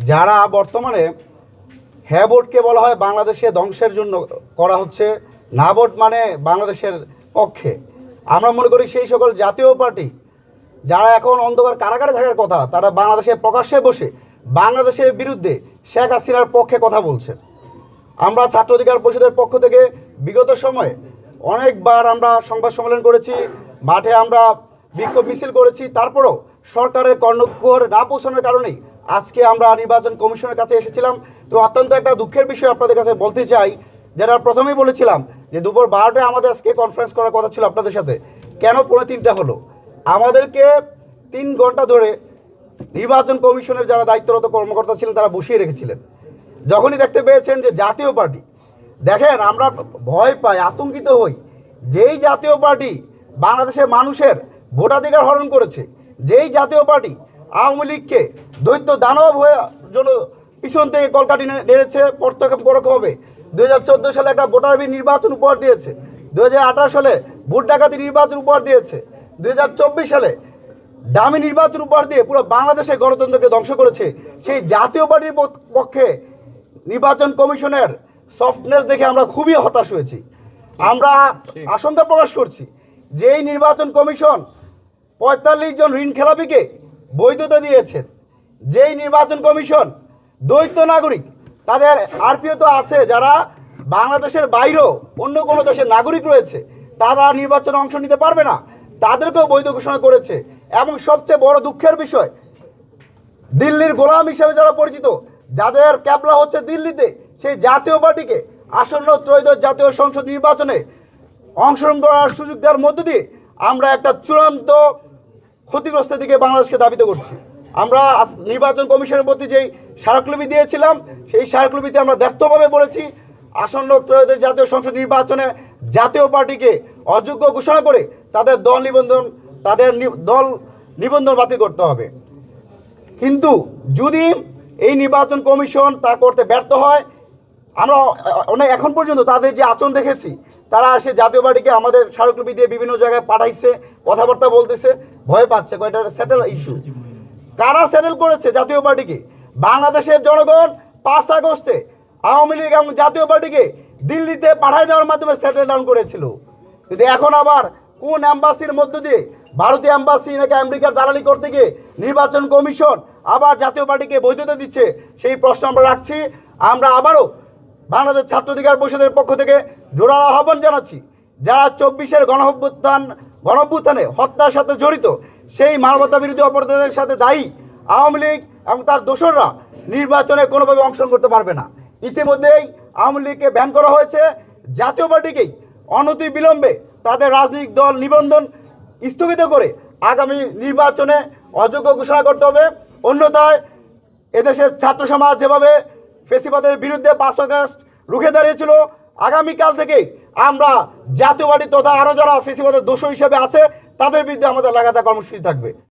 যারা বর্তমানে হ্যাঁ ভোটকে বলা হয় বাংলাদেশে ধ্বংসের জন্য করা হচ্ছে, না ভোট মানে বাংলাদেশের পক্ষে, আমরা মনে করি সেই সকল জাতীয় পার্টি যারা এখন অন্ধকার কারাগারে থাকার কথা, তারা বাংলাদেশে প্রকাশ্যে বসে বাংলাদেশের বিরুদ্ধে শেখ হাসিনার পক্ষে কথা বলছে। আমরা ছাত্র অধিকার পরিষদের পক্ষ থেকে বিগত সময়ে অনেকবার আমরা সংবাদ সম্মেলন করেছি, মাঠে আমরা বিক্ষোভ মিছিল করেছি, তারপরও সরকারের কর্ণকুহর না পৌঁছানোর কারণেই আজকে আমরা নির্বাচন কমিশনের কাছে এসেছিলাম। তো অত্যন্ত একটা দুঃখের বিষয় আপনাদের কাছে বলতে চাই, যেটা প্রথমেই বলেছিলাম যে দুপুর 12টায় আমাদের আজকে কনফারেন্স করার কথা ছিল আপনাদের সাথে, কেন 3:45 হলো? আমাদেরকে 3 ঘন্টা ধরে নির্বাচন কমিশনের যারা দায়িত্বরত কর্মকর্তা ছিলেন তারা বসিয়ে রেখেছিলেন। যখনই দেখতে পেয়েছেন যে জাতীয় পার্টি, দেখেন আমরা ভয় পাই, আতঙ্কিত হই, যেই জাতীয় পার্টি বাংলাদেশের মানুষের ভোটাধিকার হরণ করেছে, যেই জাতীয় পার্টি আওয়ামী লীগকে দৈত্য দানব হয়ে জন্য পিছন থেকে কলকাঠি নেড়েছে পরোক্ষভাবে, 2014 সালে একটা ভোটারবিহীন নির্বাচন উপহার দিয়েছে, 2018 সালে ভোট ডাকাতি নির্বাচন উপহার দিয়েছে, 2024 সালে দামি নির্বাচন উপহার দিয়ে পুরো বাংলাদেশের গণতন্ত্রকে ধ্বংস করেছে। সেই জাতীয় পার্টির পক্ষে নির্বাচন কমিশনের সফটনেস দেখে আমরা খুবই হতাশ হয়েছি। আমরা আশঙ্কা প্রকাশ করছি যে এই নির্বাচন কমিশন 45 জন ঋণ খেলাপিকে বৈধতা দিয়েছেন, যেই নির্বাচন কমিশন দ্বৈত নাগরিক, তাদের আরপিও তো আছে, যারা বাংলাদেশের বাইরেও অন্য কোনো দেশের নাগরিক রয়েছে, তারা নির্বাচনে অংশ নিতে পারবে না, তাদেরকেও বৈধ ঘোষণা করেছে। এবং সবচেয়ে বড় দুঃখের বিষয়, দিল্লির গোলাম হিসেবে যারা পরিচিত, যাদের ক্যাবলা হচ্ছে দিল্লিতে, সেই জাতীয় পার্টিকে আসন্ন ত্রয়োদশ জাতীয় সংসদ নির্বাচনে অংশগ্রহণ করার সুযোগ দেওয়ার মধ্য দিয়ে আমরা একটা চূড়ান্ত ক্ষতিগ্রস্তের দিকে বাংলাদেশকে ধাবিত করছি। আমরা নির্বাচন কমিশনের প্রতি যেই স্মারকলিপি দিয়েছিলাম, সেই স্মারকলিপিতে আমরা ব্যর্থভাবে বলেছি আসন্ন ত্রয়োদশ জাতীয় সংসদ নির্বাচনে জাতীয় পার্টিকে অযোগ্য ঘোষণা করে তাদের দল নিবন্ধন বাতিল করতে হবে। কিন্তু যদি এই নির্বাচন কমিশন তা করতে ব্যর্থ হয়, আমরা এখন পর্যন্ত তাদের যে আচরণ দেখেছি, তারা সে জাতীয় পার্টিকে আমাদের স্মারকলিপি দিয়ে বিভিন্ন জায়গায় পাঠাইছে, কথাবার্তা বলতেছে, ভয় পাচ্ছে, কয়টা সেটেল ইস্যু। কারা সেটেল করেছে জাতীয় পার্টিকে? বাংলাদেশের জনগণ 5 আগস্টে আওয়ামী লীগ এবং জাতীয় পার্টিকে দিল্লিতে পাঠাই দেওয়ার মাধ্যমে সেটেল ডাউন করেছিল। কিন্তু এখন আবার কোন অ্যাম্বাসির মধ্য দিয়ে, ভারতীয় অ্যাম্বাসি নাকি আমেরিকার দালালি করতে গিয়ে নির্বাচন কমিশন আবার জাতীয় পার্টিকে বৈধতা দিচ্ছে, সেই প্রশ্ন আমরা রাখছি। আমরা আবারও বাংলাদেশ ছাত্র অধিকার পরিষদের পক্ষ থেকে জোরালো আহ্বান জানাচ্ছি, যারা 24-এর গণঅভ্যুত্থানে হত্যার সাথে জড়িত, সেই মানবতা বিরোধী অপরাধের সাথে দায়ী আওয়ামী লীগ এবং তার দোসররা নির্বাচনে কোনোভাবে অংশগ্রহণ করতে পারবে না। ইতিমধ্যেই আওয়ামী লীগকে ব্যান করা হয়েছে, জাতীয় পার্টিকেই অনতি বিলম্বে তাদের রাজনৈতিক দল নিবন্ধন স্থগিত করে আগামী নির্বাচনে অযোগ্য ঘোষণা করতে হবে। অন্যথায় এদেশের ছাত্র সমাজ যেভাবে ফেসিবাদের বিরুদ্ধে 5 আগস্ট রুখে দাঁড়িয়েছিল, আগামীকাল থেকেই আমরা জাতীয় পার্টি তথা আরও যারা ফেসিবাদের দোষর হিসেবে আছে তাদের বিরুদ্ধে আমাদের লাগাতার কর্মসূচি থাকবে।